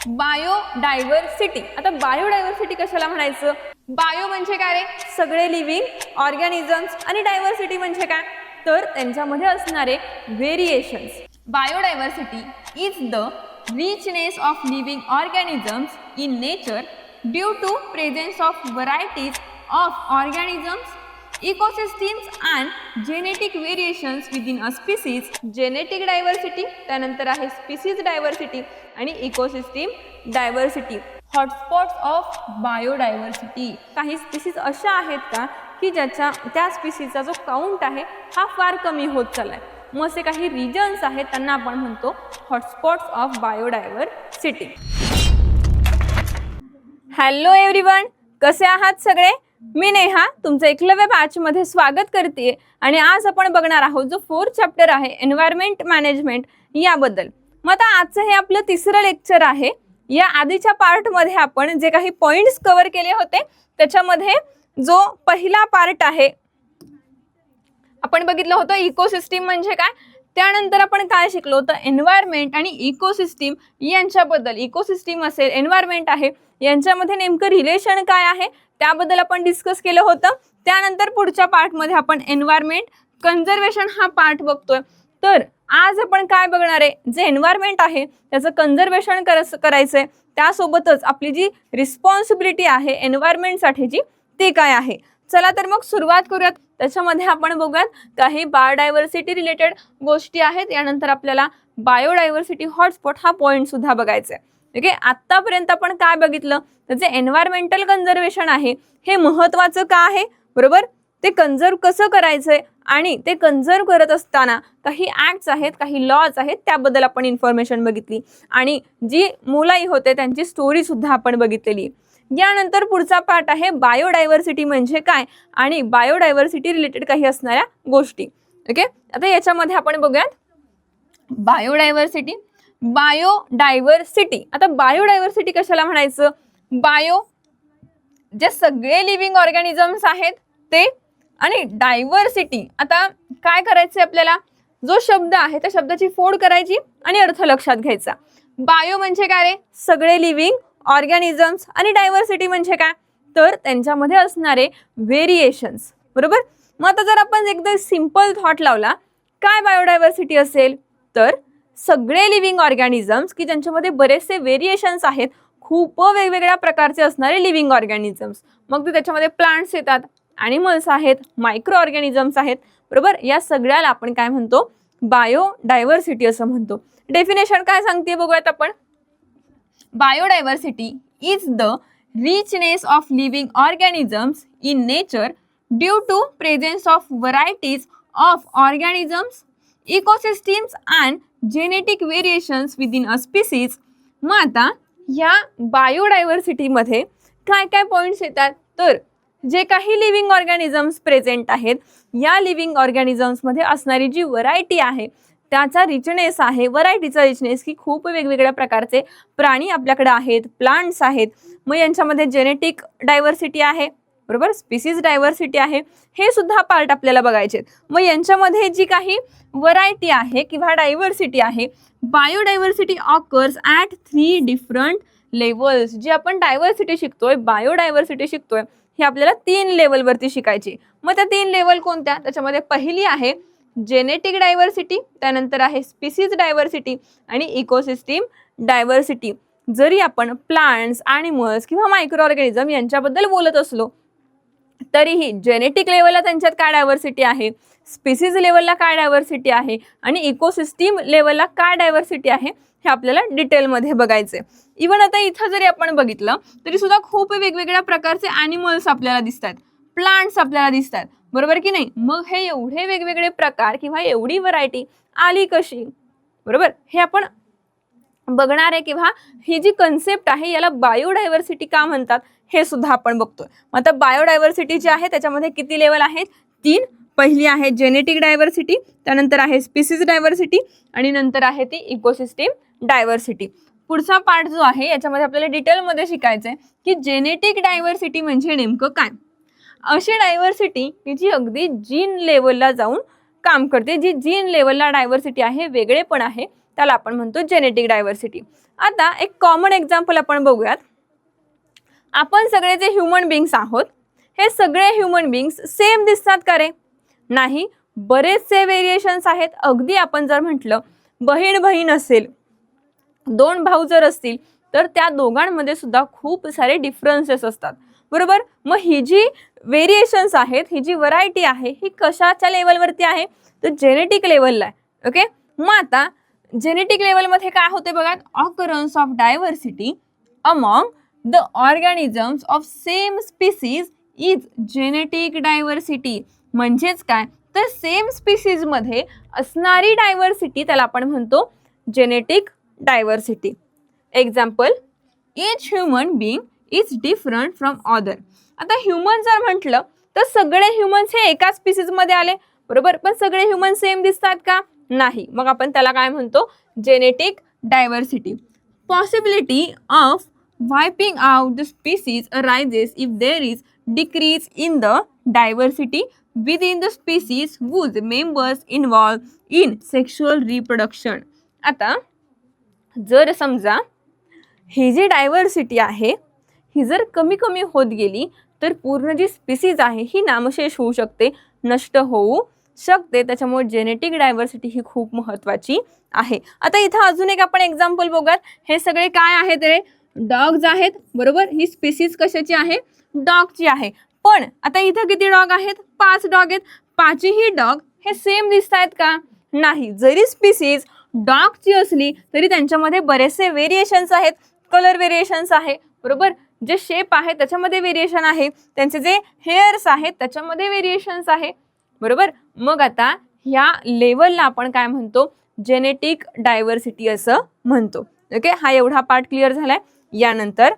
Biodiversity. आता biodiversity कशाला म्हणायचं? बायो म्हणजे काय रे? सगळे लिव्हिंग ऑर्गॅनिझम्स, आणि डायव्हर्सिटी म्हणजे काय? तर त्यांच्यामध्ये असणारे variations. Biodiversity is the richness of living organisms in nature due to presence of varieties of organisms, ecosystems and genetic variations within a species. Genetic diversity, त्यानंतर आहे species diversity आणि ecosystem diversity. Hotspots of biodiversity. काही species अशा आहेत का की ज्याच्या त्या स्पीसीजचा जो काउंट आहे हा फार कमी होत चाललाय. मग असे काही रिजन्स आहेत त्यांना आपण म्हणतो hotspots of biodiversity. Hello everyone, कसे आहात सगळे? मी नेहा तुमचं एकलव्य बॅचमध्ये स्वागत करते आणि आज आपण बघणार आहोत जो 4th चॅप्टर आहे एन्व्हायरमेंट मॅनेजमेंट याबद्दल. मग आता आजचं हे आपलं तिसरं लेक्चर आहे. या आधीच्या पार्टमध्ये आपण जे काही पॉइंट्स कव्हर केले होते त्याच्यामध्ये जो पहिला पार्ट आहे आपण बघितलं होतं इकोसिस्टीम म्हणजे काय, त्यानंतर आपण काय शिकलो होतं एन्व्हायरमेंट आणि इकोसिस्टीम यांच्याबद्दल. इकोसिस्टीम असेल एन्व्हायरमेंट आहे यांच्यामध्ये नेमकं रिलेशन काय आहे त्याबद्दल आपण डिस्कस केलं होतं. त्यानंतर पुढच्या पार्टमध्ये आपण एन्व्हायरमेंट कन्झर्वेशन हा पार्ट बघतोय. तर आज आपण काय बघणार आहे, जे एन्व्हायरमेंट आहे त्याचं कन्झर्वेशन करायचंय, त्यासोबतच आपली जी रिस्पॉन्सिबिलिटी आहे एन्व्हायरमेंटसाठीची ती काय आहे. चला तर मग सुरुवात करूयात. त्याच्यामध्ये आपण बघूयात काही बायोडायव्हर्सिटी रिलेटेड गोष्टी आहेत. यानंतर आपल्याला बायोडायव्हर्सिटी हॉटस्पॉट हा पॉइंट सुद्धा बघायचा आहे. ओके, आतापर्यंत आपण काय बघितलं तर जे एन्व्हायरमेंटल कन्झर्वेशन आहे हे महत्त्वाचं का आहे, बरोबर? ते कन्झर्व कसं करायचंय आणि ते कन्झर्व करत असताना काही ऍक्ट्स आहेत, काही लॉज आहेत, त्याबद्दल आपण इन्फॉर्मेशन बघितली आणि जी मुलाई होते त्यांची स्टोरी सुद्धा आपण बघितलेली. यानंतर पुढचा पार्ट आहे बायोडायव्हर्सिटी म्हणजे काय आणि बायोडायव्हर्सिटी रिलेटेड काही असणाऱ्या गोष्टी. ओके, आता याच्यामध्ये आपण बघूयात बायोडायव्हर्सिटी. बायोडायव्हर्सिटी, आता बायोडायव्हर्सिटी कशाला म्हणायचं? बायो जे सगळे लिव्हिंग ऑर्गॅनिझम्स आहेत ते, आणि डायव्हर्सिटी आता काय करायचं आपल्याला, जो शब्द आहे त्या शब्दाची फोड करायची आणि अर्थ लक्षात घ्यायचा. बायो म्हणजे काय रे? सगळे लिव्हिंग ऑर्गॅनिझम्स, आणि डायव्हर्सिटी म्हणजे काय तर त्यांच्यामध्ये असणारे व्हेरिएशन्स, बरोबर? मग आता जर आपण एकदम सिंपल थॉट लावला काय बायोडायव्हर्सिटी असेल तर सगळे लिव्हिंग ऑर्गॅनिझम्स की ज्यांच्यामध्ये बरेचसे व्हेरिएशन्स आहेत, खूप वेगवेगळ्या प्रकारचे असणारे लिव्हिंग ऑर्गॅनिझम्स. मग ते त्याच्यामध्ये प्लांट्स येतात, ॲनिमल्स आहेत, मायक्रो ऑर्गॅनिझम्स आहेत, बरोबर? या सगळ्याला आपण काय म्हणतो? बायोडायव्हर्सिटी असं म्हणतो. डेफिनेशन काय सांगते बघूयात आपण. Biodiversity is the richness of living organisms in nature due to presence of varieties of organisms, ecosystems and genetic variations within a species. मग आता या बायोडायव्हर्सिटी मध्ये काय काय पॉइंट्स येतात तर जे काही लिव्हिंग ऑर्गॅनिझम्स प्रेझेंट आहेत या लिव्हिंग ऑर्गॅनिझम्स मध्ये असणारी जी व्हरायटी आहे त्याचा रिचनेस आहे, व्हरायटीचा रिचनेस की खूप वेगवेगळ्या प्रकारचे प्राणी आपल्याकडे आहेत, प्लांट्स आहेत. मग यांच्यामध्ये जेनेटिक डायव्हर्सिटी आहे, बरोबर? स्पीसीज डायव्हर्सिटी आहे, हे सुद्धा पार्ट आपल्याला बघायचे. मग यांच्यामध्ये जी काही व्हरायटी आहे किंवा डायव्हर्सिटी आहे, biodiversity occurs at 3 different levels. जी आपण डायव्हर्सिटी शिकतोय, बायोडायव्हर्सिटी शिकतोय, हे आपल्याला 3 लेवलवरती शिकायची. मग त्या 3 लेवल कोणत्या? त्याच्यामध्ये पहिली आहे जेनेटिक डायव्हर्सिटी, त्यानंतर आहे स्पीसीज डायव्हर्सिटी आणि इकोसिस्टीम डायव्हर्सिटी. जरी आपण प्लांट्स, ॲनिमल्स किंवा मायक्रो ऑर्गॅनिझम यांच्याबद्दल बोलत असलो तरीही जेनेटिक लेवलला त्यांच्यात काय डायव्हर्सिटी आहे, स्पीसीज लेवलला काय डायव्हर्सिटी आहे आणि इकोसिस्टीम लेवलला काय डायव्हर्सिटी आहे हे आपल्याला डिटेलमध्ये बघायचे. इव्हन आता इथं जरी आपण बघितलं तरी सुद्धा खूप वेगवेगळ्या प्रकारचे ॲनिमल्स आपल्याला दिसतात, प्लांट्स आपल्याला दिसतात, बरोबर की नाही? मग हे एवढे वेगवेगळे प्रकार किंवा एवढी व्हरायटी आली कशी, बरोबर? हे आपण बघणार आहे किंवा ही जी कन्सेप्ट आहे याला बायोडायव्हर्सिटी का म्हणतात हे सुद्धा आपण बघतोय. मग आता बायोडायव्हर्सिटी जी आहे त्याच्यामध्ये किती लेवल आहेत? 3. पहिली आहे जेनेटिक डायव्हर्सिटी, त्यानंतर आहे स्पीसीज डायव्हर्सिटी आणि नंतर आहे ती इकोसिस्टीम डायव्हर्सिटी. पुढचा पार्ट जो आहे याच्यामध्ये आपल्याला डिटेलमध्ये शिकायचं आहे की जेनेटिक डायव्हर्सिटी म्हणजे नेमकं काय. अशी डायव्हर्सिटी की जी अगदी जीन लेवलला जाऊन काम करते, जी जीन लेवलला डायव्हर्सिटी आहे, वेगळेपण आहे त्याला आपण म्हणतो जेनेटिक डायव्हर्सिटी. आता एक कॉमन एक्झाम्पल आपण बघूयात. आपण सगळे जे ह्युमन बीइंग्स आहोत, हे सगळे ह्युमन बीइंग्स सेम दिसतात का रे? नाही, बरेचसे व्हेरिएशन्स आहेत. अगदी आपण जर म्हटलं बहीण बहीण असेल, दोन भाऊ जर असतील, तर त्या दोघांमध्ये सुद्धा खूप सारे डिफरन्सेस असतात, बरोबर. मग ही जी व्हेरिएशन्स आहेत, ही जी व्हरायटी आहे, ही कशाच्या लेवलवरती आहे? तर जेनेटिक लेवलला आहे. ओके. मग आता जेनेटिक लेवलमध्ये काय होते बघा, occurrence of diversity among the organisms of same species is genetic diversity. म्हणजेच काय, तर सेम स्पीसीज मध्ये असणारी डायव्हर्सिटी त्याला आपण म्हणतो genetic diversity. Example, each human being is different from other. आता ह्युमन जर म्हटलं तर सगळे ह्युमन्स हे एका स्पीसीज मध्ये आले, बरोबर. पण सगळे ह्युमन सेम दिसतात का? नाही. मग आपण त्याला काय म्हणतो? Genetic diversity. Possibility of wiping out the species arises if there is decrease in the diversity within the species whose members involved in sexual reproduction. आता जर समजा ही जी डायव्हर्सिटी आहे, ही जर कमी कमी होत गेली तर पूर्ण जी स्पीसीज आहे ही नामशेष होऊ शकते, नष्ट होऊ शकते. त्याच्यामुळे जेनेटिक डायव्हर्सिटी ही खूप महत्त्वाची आहे. आता इथं अजून एक आपण एक्झाम्पल बघूयात. हे सगळे काय आहेत रे? डॉग्स आहेत, बरोबर. ही स्पीसीज कशाची आहे? डॉगची आहे. पण आता इथं किती डॉग आहेत? 5 डॉग आहेत. 5ही डॉग हे सेम दिसत आहेत का? नाही. जरी स्पीसीज डॉगची असली तरी त्यांच्यामध्ये बरेचसे व्हेरिएशन्स आहेत, कलर व्हेरिएशन्स आहे, बरोबर. जे शेप आहे त्याच्यामध्ये व्हेरिएशन आहे, त्यांचे जे हेअर्स आहेत त्याच्यामध्ये व्हेरिएशन्स आहे, बरोबर. मग आता ह्या लेवलला आपण काय म्हणतो? जेनेटिक डायव्हर्सिटी असं म्हणतो. ओके. हा एवढा पार्ट क्लिअर झालाय. यानंतर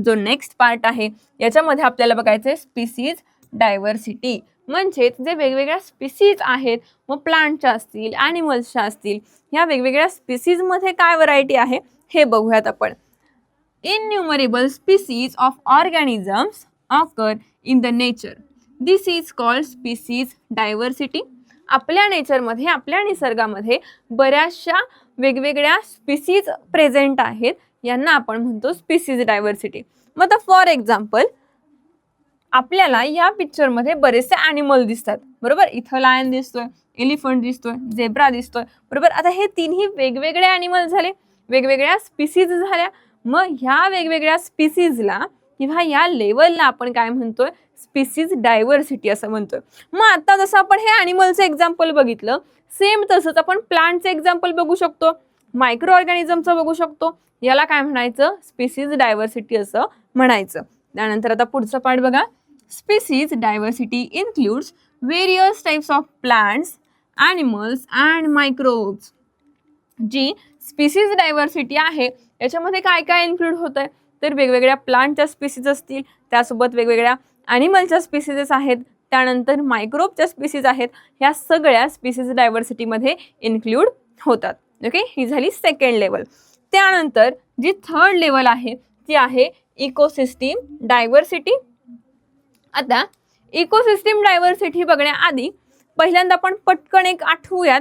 जो नेक्स्ट पार्ट आहे याच्यामध्ये आपल्याला बघायचं आहे स्पीसीज डायव्हर्सिटी. म्हणजे जे वेगवेगळ्या स्पीसीज आहेत, मग प्लांटच्या असतील, ॲनिमल्सच्या असतील, ह्या वेगवेगळ्या स्पीसीजमध्ये काय व्हरायटी आहे हे बघूयात आपण. Innumerable species of organisms occur in the nature. This is called species diversity. आपल्या नेचरमध्ये, आपल्या निसर्गामध्ये बऱ्याचशा वेगवेगळ्या स्पीसीज प्रेझेंट आहेत, यांना आपण म्हणतो स्पीसीज डायव्हर्सिटी. मग आता फॉर एक्झाम्पल, आपल्याला या पिक्चरमध्ये बरेचसे ॲनिमल दिसतात, बरोबर. इथं लायन दिसतोय, एलिफंट दिसतोय, झेब्रा दिसतोय, बरोबर. आता हे तिन्ही वेगवेगळे ॲनिमल झाले, वेगवेगळ्या स्पीसीज झाल्या. मग ह्या वेगवेगळ्या स्पीसीजला किंवा या लेवलला आपण काय म्हणतोय? स्पीसीज डायव्हर्सिटी असं म्हणतोय. मग आता जसं आपण हे ॲनिमलचं एक्झाम्पल बघितलं, सेम तसंच आपण प्लांटचं एक्झाम्पल बघू शकतो, मायक्रो ऑर्गॅनिझमचं बघू शकतो. याला काय म्हणायचं? स्पीसीज डायव्हर्सिटी असं म्हणायचं. त्यानंतर आता पुढचं पार्ट बघा. Species diversity includes various types of plants, animals and microbes. जी स्पीसीज डायव्हर्सिटी आहे याच्यामध्ये काय काय इन्क्लूड होतं आहे? तर वेगवेगळ्या प्लांटच्या स्पीसीज असतील, त्यासोबत वेगवेगळ्या ॲनिमलच्या स्पीसीजेस आहेत, त्यानंतर मायक्रोबच्या स्पीसीज आहेत. ह्या सगळ्या स्पीसीज डायव्हर्सिटीमध्ये इन्क्लूड होतात. ओके. ही झाली सेकंड लेवल. त्यानंतर जी थर्ड लेवल आहे ती आहे इकोसिस्टीम डायव्हर्सिटी. आता इकोसिस्टीम डायव्हर्सिटी बघण्याआधी पहिल्यांदा आपण पटकन एक आठवूयात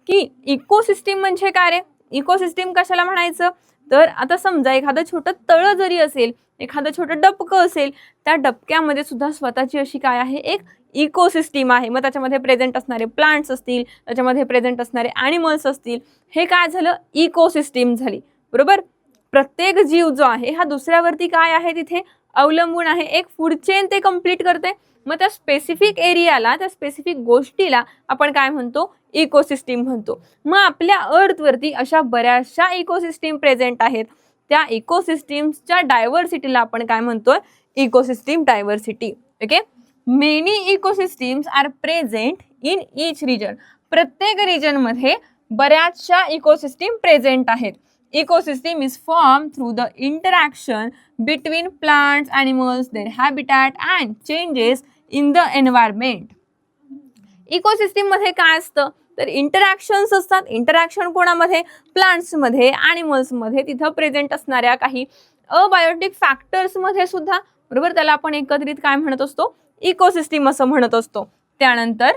की इकोसिस्टीम म्हणजे काय रे? इकोसिस्टीम कशाला म्हणायचं? तर आता समजा एखादं छोटं तळं जरी असेल, एखादं छोटं डबकं असेल, त्या डबक्यामध्ये सुद्धा स्वतःची अशी काय आहे? एक इकोसिस्टीम आहे. मग त्याच्यामध्ये प्रेझेंट असणारे प्लांट्स असतील, त्याच्यामध्ये प्रेझेंट असणारे ॲनिमल्स असतील, हे काय झालं? इकोसिस्टीम झाली, बरोबर. प्रत्येक जीव जो आहे हा दुसऱ्यावरती काय आहे? तिथे अवलंबून आहे. एक फूड चेन ते कंप्लीट करते. मग त्या स्पेसिफिक एरियाला, त्या स्पेसिफिक गोष्टीला आपण काय म्हणतो? इकोसिस्टीम म्हणतो. मग आपल्या अर्थवरती अशा बऱ्याचशा इकोसिस्टीम प्रेझेंट आहेत. त्या इकोसिस्टीम्सच्या डायव्हर्सिटीला आपण काय म्हणतोय? Ecosystem diversity. Okay. Many ecosystems are present in each region. प्रत्येक रिजनमध्ये बऱ्याचशा इकोसिस्टीम प्रेझेंट आहेत. Ecosystem is formed through the interaction between plants, animals, their habitat and changes in the environment. Ecosystem मध्ये काय असतं? तर इंटरॅक्शन्स असतात. इंटरॅक्शन कोणामध्ये? प्लांट्समध्ये, ॲनिमल्समध्ये, तिथं प्रेझेंट असणाऱ्या काही अबायोटिक फॅक्टर्समध्ये सुद्धा, बरोबर. त्याला आपण एकत्रित काय म्हणत असतो? इकोसिस्टीम असं म्हणत असतो. त्यानंतर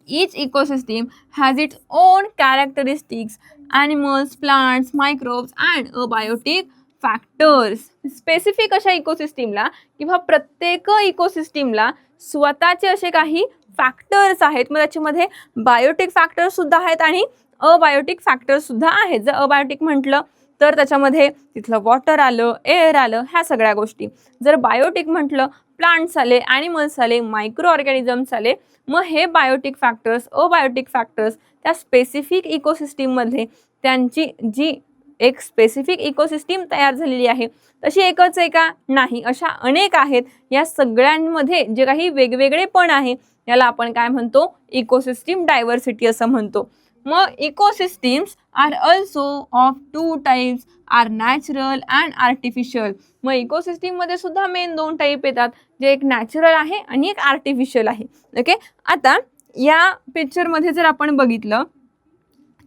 Each ecosystem has its own characteristics, animals, plants, microbes and abiotic factors. Specific अशा इकोसिस्टीमला किंवा प्रत्येक इकोसिस्टीमला स्वतःचे असे काही फॅक्टर्स आहेत. मग त्याच्यामध्ये बायोटिक फॅक्टर्स सुद्धा आहेत आणि अबायोटिक फॅक्टर्स सुद्धा आहेत. जर अबायोटिक म्हटलं तर त्याच्यामध्ये तिथलं वॉटर आलं, एअर आलं, ह्या सगळ्या गोष्टी. जर बायोटिक म्हटलं प्लांट्स आले, ॲनिमल्स आले, मायक्रो ऑर्गॅनिझम्स आले. मग हे बायोटिक फॅक्टर्स, अबायोटिक फॅक्टर्स त्या स्पेसिफिक इकोसिस्टीममध्ये त्यांची जी एक स्पेसिफिक इकोसिस्टीम तयार झालेली आहे तशी एकच आहे का? नाही, अशा अनेक आहेत. या सगळ्यांमध्ये जे काही वेगवेगळेपण आहे याला आपण काय म्हणतो? इकोसिस्टीम डायव्हर्सिटी असं म्हणतो. मग ecosystems are also of two types, are natural and artificial. मग इकोसिस्टीममध्ये सुद्धा मेन दोन टाईप येतात, जे एक नॅचरल आहे आणि एक आर्टिफिशियल आहे. ओके, आता या पिक्चरमध्ये जर आपण बघितलं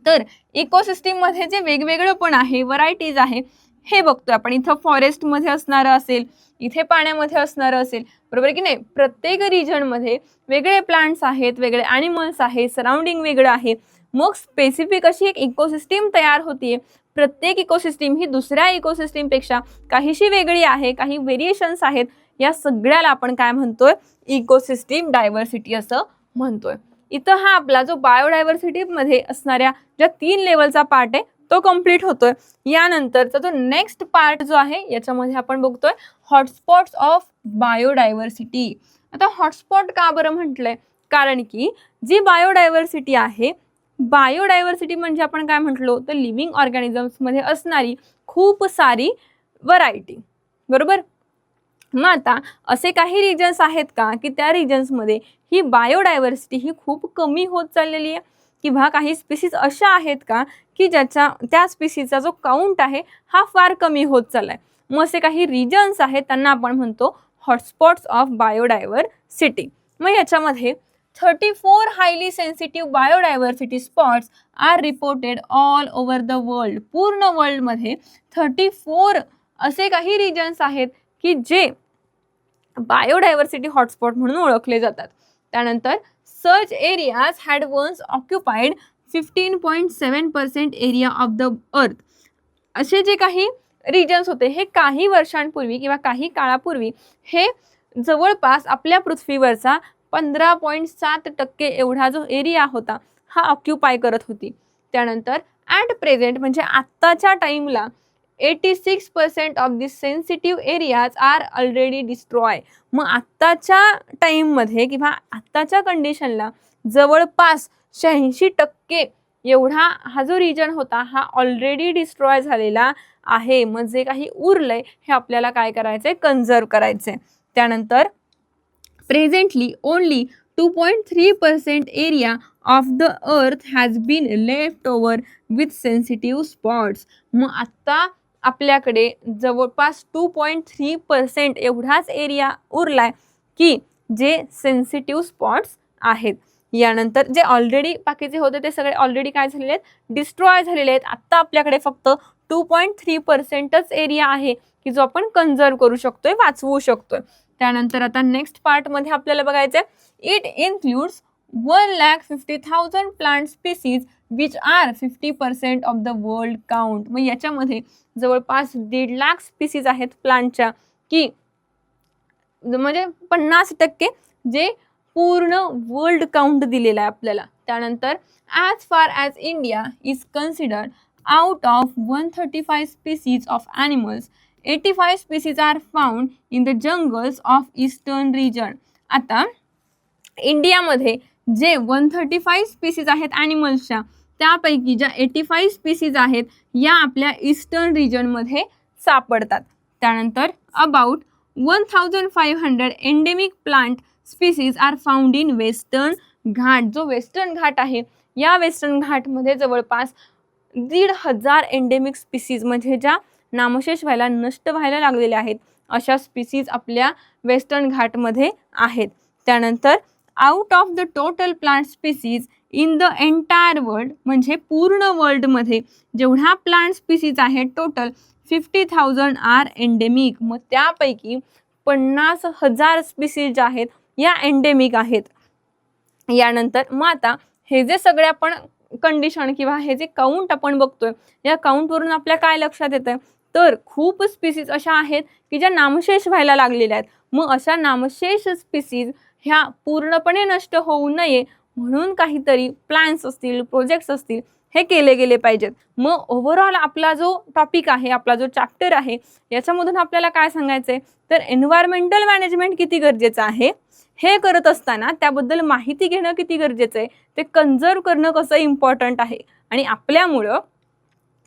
तर इकोसिस्टीममध्ये जे वेगवेगळं पण आहे, व्हरायटीज आहे, हे बघतोय आपण. इथं फॉरेस्टमध्ये असणारं असेल, इथे पाण्यामध्ये असणारं असेल, बरोबर की नाही. प्रत्येक रिजनमध्ये वेगळे प्लांट्स आहेत, वेगळे ॲनिमल्स आहेत, सराउंडिंग वेगळं आहे. मग स्पेसिफिक अशी एक इकोसिस्टीम तयार होतीये. प्रत्येक इकोसिस्टीम ही दुसऱ्या इकोसिस्टीमपेक्षा काहीशी वेगळी आहे, काही व्हेरिएशन्स आहेत. या सगळ्याला आपण काय म्हणतोय? इकोसिस्टीम डायव्हर्सिटी असं म्हणतोय. इथं हा आपला जो बायोडायव्हर्सिटीमध्ये असणाऱ्या ज्या 3 लेवलचा पार्ट आहे तो कम्प्लीट होतोय. यानंतरचा जो नेक्स्ट पार्ट जो आहे याच्यामध्ये आपण बघतोय हॉटस्पॉट्स ऑफ बायोडायव्हर्सिटी. आता हॉटस्पॉट का बरं म्हटलंय? कारण की जी बायोडायव्हर्सिटी आहे, बायोडायव्हर्सिटी म्हणजे आपण काय म्हटलो तर लिव्हिंग ऑर्गॅनिझम्समध्ये असणारी खूप सारी व्हरायटी, बरोबर. मग आता असे काही रिजन्स आहेत का की त्या रिजन्समध्ये ही बायोडायव्हर्सिटी ही खूप कमी होत चाललेली आहे, किंवा काही स्पीसीज अशा आहेत का की त्या स्पीसीजचा जो काउंट आहे हा फार कमी होत चाललाय. मग असे काही रिजन्स आहेत त्यांना आपण म्हणतो हॉटस्पॉट्स ऑफ बायोडायव्हर्सिटी. मग याच्यामध्ये 34 highly sensitive biodiversity spots are reported all over the world. पूर्ण वर्ल्डमध्ये 34 असे काही रिजन्स आहेत की जे बायोडायव्हर्सिटी हॉटस्पॉट म्हणून ओळखले जातात. त्यानंतर such areas had once occupied 15.7% area of the अर्थ. असे जे काही रिजन्स होते हे काही वर्षांपूर्वी किंवा काही काळापूर्वी हे जवळपास आपल्या पृथ्वीवरचा 15.7% एवढा जो एरिया होता हा ऑक्युपाय करत होती. त्यानंतर ॲट प्रेझेंट म्हणजे आत्ताच्या टाईमला 86% of this sensitive areas are already destroy. मग आत्ताच्या टाईममध्ये किंवा आत्ताच्या कंडिशनला जवळपास 86% एवढा हा जो रिजन होता हा ऑलरेडी डिस्ट्रॉय झालेला आहे. मग जे काही उरलंय हे आपल्याला काय करायचंय? कन्झर्व करायचंय. त्यानंतर presently only 2.3% area of the earth has been left over with sensitive spots. मग आत्ता आपल्याकडे जवळपास 2.3% एवढाच एरिया उरलाय की जे सेन्सिटिव्ह स्पॉट्स आहेत. यानंतर जे ऑलरेडी बाकीचे होते ते सगळे ऑलरेडी काय झालेले आहेत? डिस्ट्रॉय झालेले आहेत. आत्ता आपल्याकडे फक्त 2.3%च एरिया आहे की जो आपण कन्झर्व करू शकतोय, वाचवू शकतोय. त्यानंतर आता नेक्स्ट पार्टमध्ये आपल्याला बघायचं आहे it includes 1,50,000 plant species which are 50% of the world count. मग याच्यामध्ये जवळपास 1.5 लाख स्पीसीज आहेत प्लांटच्या की म्हणजे 50% जे पूर्ण वर्ल्ड काउंट दिलेला आहे आपल्याला. त्यानंतर as far as India is considered out of 135 species of animals 85 species are found in the jungles of eastern region. आता इंडियामध्ये जे 135 स्पीसीज आहेत ॲनिमल्सच्या त्यापैकी ज्या 85 स्पीसीज आहेत या आपल्या ईस्टर्न रिजनमध्ये सापडतात. त्यानंतर about 1,500 endemic plant species are found in western Ghat. जो वेस्टर्न घाट आहे या वेस्टर्न घाटमध्ये जवळपास 1,500 एंडेमिक स्पीसीज म्हणजे ज्या नामशेष व्हायला, नष्ट व्हायला लागलेल्या आहेत अशा स्पीसीज आपल्या वेस्टर्न घाटमध्ये आहेत. त्यानंतर out of the total plant species in the entire world म्हणजे पूर्ण वर्ल्डमध्ये जेवढ्या प्लांट स्पीसीज आहेत टोटल 50,000 आर एंडेमिक. मग त्यापैकी 50,000 स्पीसीज ज्या आहेत या एंडेमिक आहेत. यानंतर मग आता हे जे सगळे आपण कंडिशन किंवा हे जे काउंट आपण बघतोय, या काउंटवरून आपल्या काय लक्षात येतंय, तर खूप स्पीसीज अशा आहेत की ज्या नामशेष व्हायला लागलेल्या आहेत. मग अशा नामशेष स्पीसीज ह्या पूर्णपणे नष्ट होऊ नये म्हणून काहीतरी प्लॅन्स असतील, प्रोजेक्ट्स असतील, हे केले गेले पाहिजेत. मग ओव्हरऑल आपला जो टॉपिक आहे, आपला जो चॅप्टर आहे, याच्यामधून आपल्याला काय सांगायचंय, तर एन्व्हायरमेंटल मॅनेजमेंट किती गरजेचं आहे, हे करत असताना त्याबद्दल माहिती घेणं किती गरजेचं आहे, ते कन्झर्व करणं कसं इम्पॉर्टंट आहे, आणि आपल्यामुळं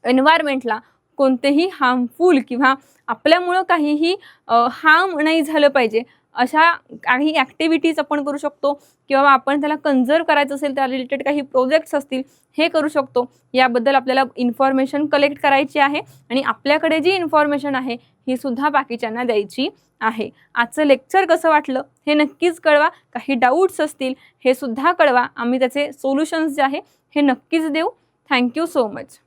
एन्व्हायरमेंटला कोणतेही हार्मफुल किंवा आपल्यामुळं काहीही हार्म नाही झालं पाहिजे अशा काही ॲक्टिव्हिटीज आपण करू शकतो, किंवा आपण त्याला कन्झर्व करायचं असेल त्या रिलेटेड काही प्रोजेक्ट्स असतील, हे करू शकतो. याबद्दल आपल्याला इन्फॉर्मेशन कलेक्ट करायची आहे आणि आपल्याकडे जी इन्फॉर्मेशन आहे ही सुद्धा बाकीच्यांना द्यायची आहे. आजचं लेक्चर कसं वाटलं हे नक्कीच कळवा. काही डाऊट्स असतील हे सुद्धा कळवा. आम्ही त्याचे सोल्युशन्स जे आहे हे नक्कीच देऊ. Thank you so much.